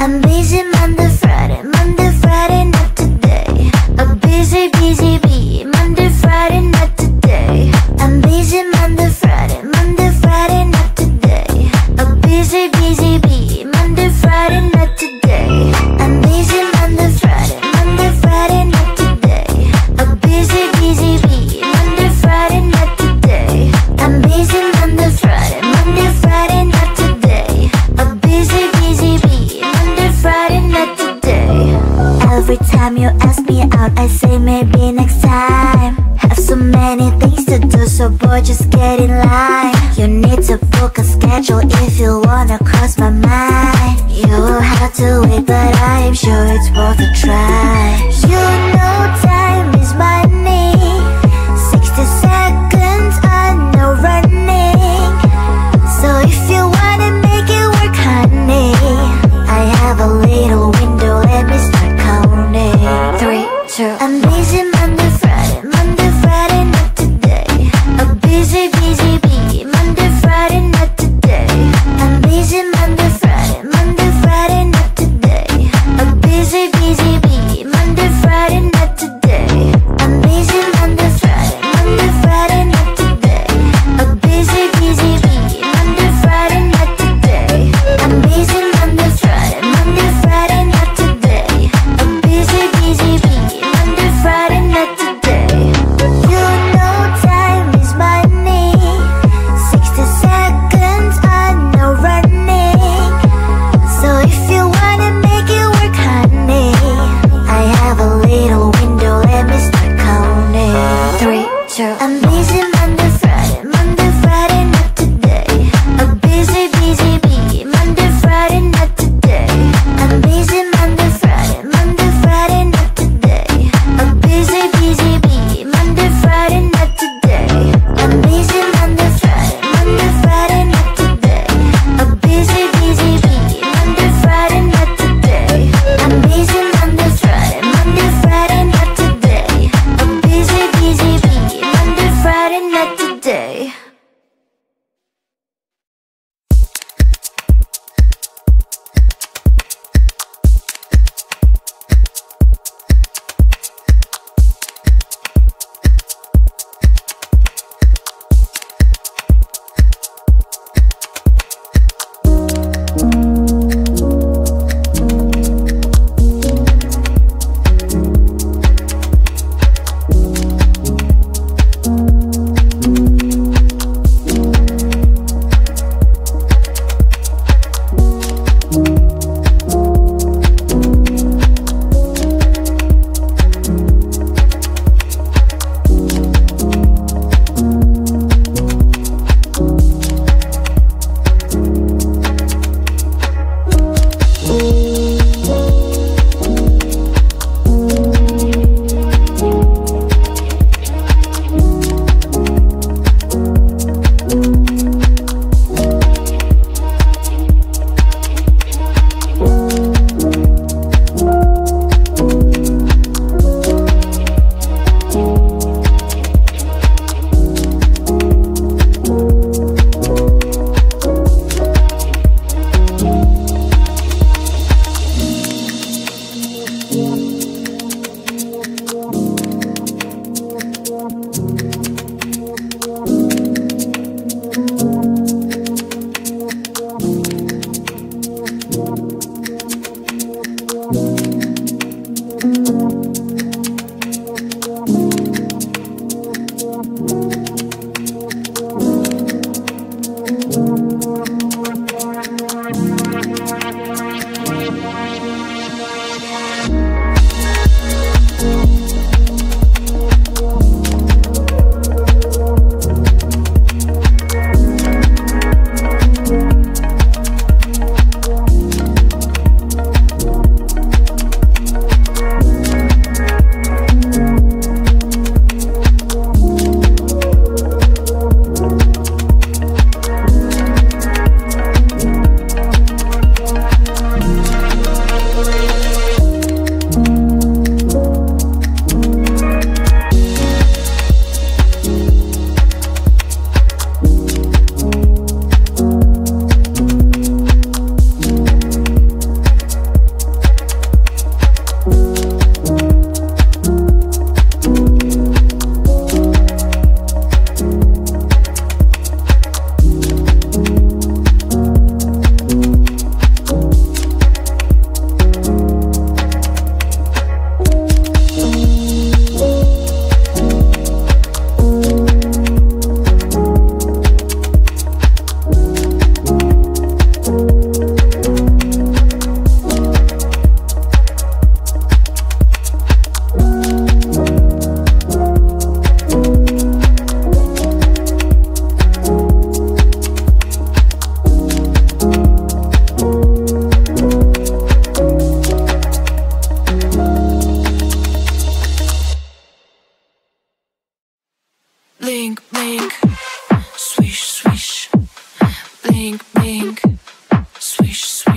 I'm busy Monday, Friday, not today. A busy bee, Monday, Friday, not today. I'm busy Monday, Friday, not today. A busy bee, Monday, Friday, not today. I'm busy Monday, Friday, not today. A busy bee, Monday, Friday, not today. I'm busy Monday, Friday, not today. A busy bee, Monday, Friday, not today. Every time you ask me out, I say maybe next time. Have so many things to do, so boy, just get in line. You need to book a schedule if you wanna cross my mind. You will have to wait, but I am sure it's worth a try. You know time is money. 60 seconds, I know running. So if you wanna make it work, honey, I have a little window, let me start counting. 3, 2, I'm busy Monday, Friday, not today. A busy bee, Monday, Friday, not today. I'm busy Monday, Friday, not today. A busy bee, Monday, Friday, not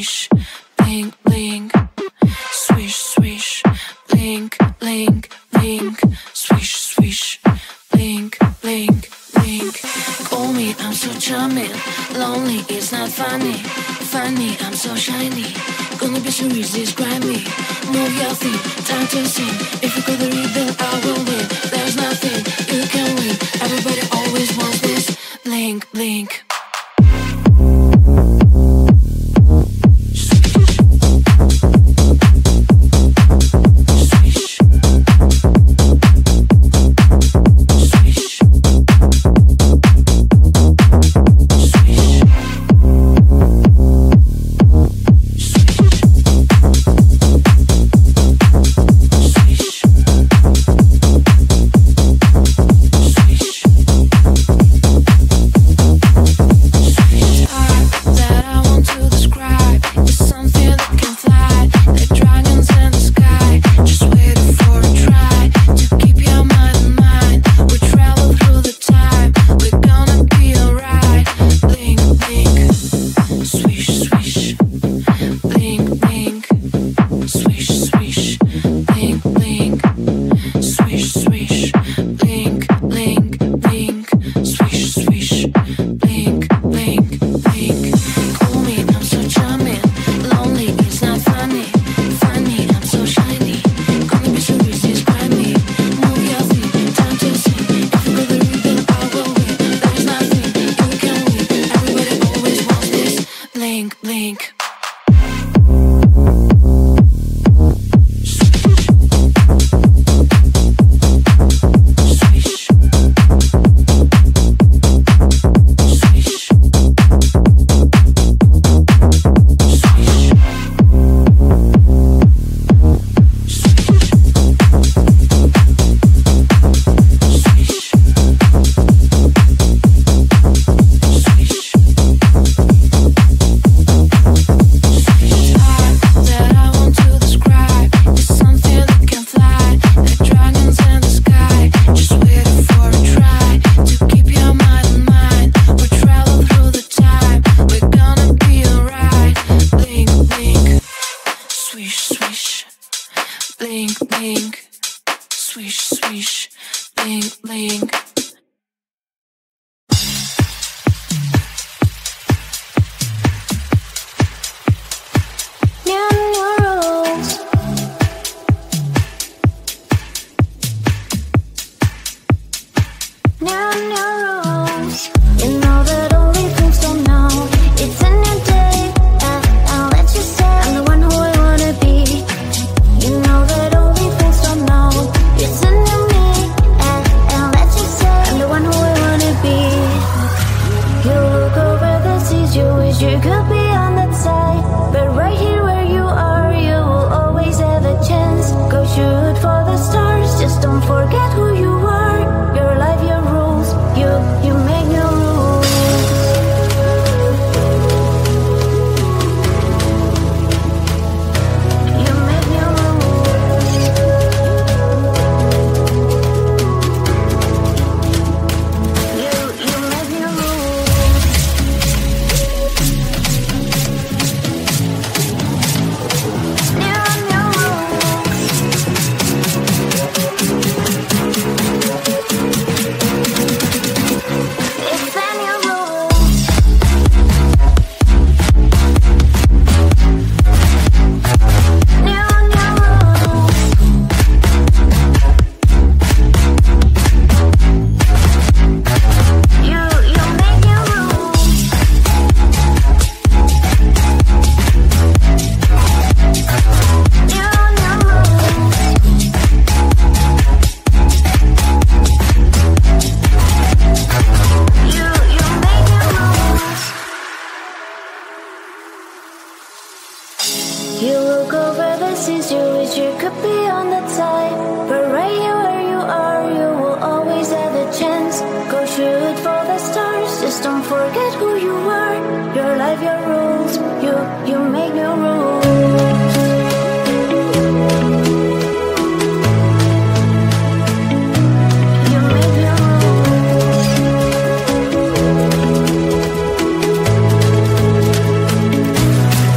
swish, blink, blink, swish, swish, blink, blink, blink, swish, swish, blink, blink, blink. Call me, I'm so charming. Lonely, it's not funny. Funny, I'm so shiny. Gonna be so easy, describe me. Move your feet, time to sing. If you go the rhythm, I will win. There's nothing you can win. Everybody always wants this. Blink, blink.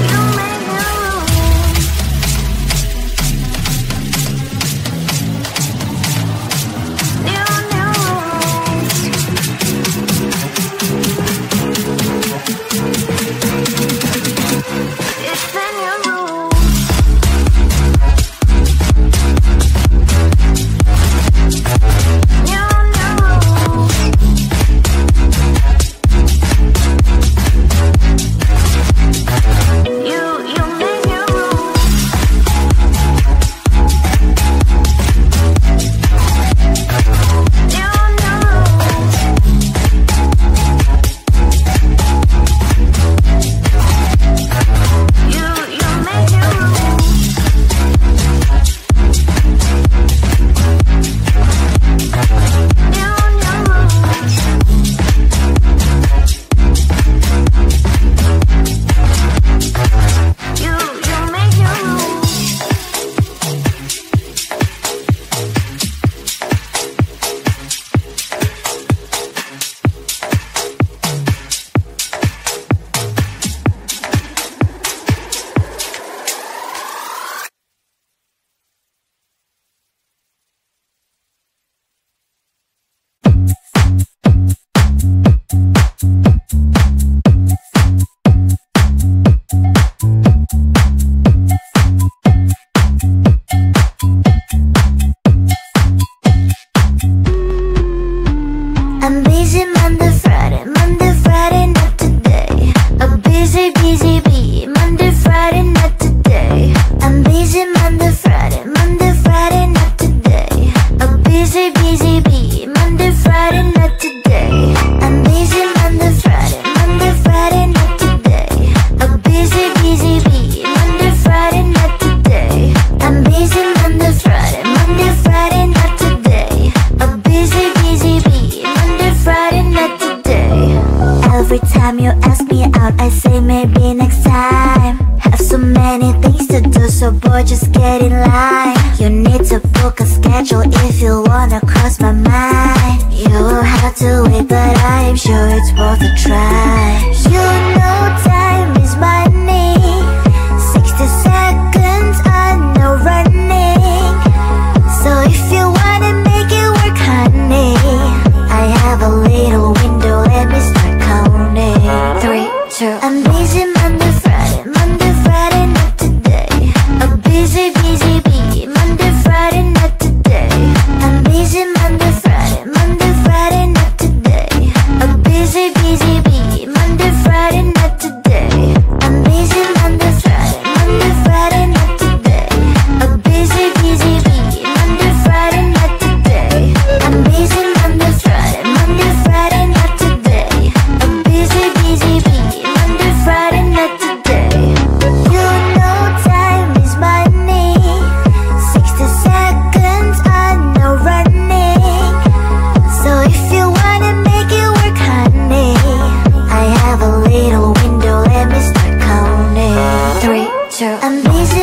You bored, just get in line. You need to book a schedule if you wanna cross my mind. You will have to wait, but I am sure it's worth a try. You know time is money. 60 seconds on no running. So if you wanna make it work, honey, I have a little window, let me start counting. 3, 2, I'm busy Monday, Friday, not today. A busy, busy bee, Monday, Friday, not today. I'm busy Monday, Friday, not today. A busy, busy bee, Monday, Friday, not today. I'm busy Monday, Friday, not today. A busy, busy bee, Monday, Friday, not today. I'm busy Monday, Friday, not today. A busy, busy bee, Monday, Friday, not today. You know time is money. 60 seconds on no running. So if you wanna make it work, honey, I have a little window, let me start counting. 3, 2, I'm busy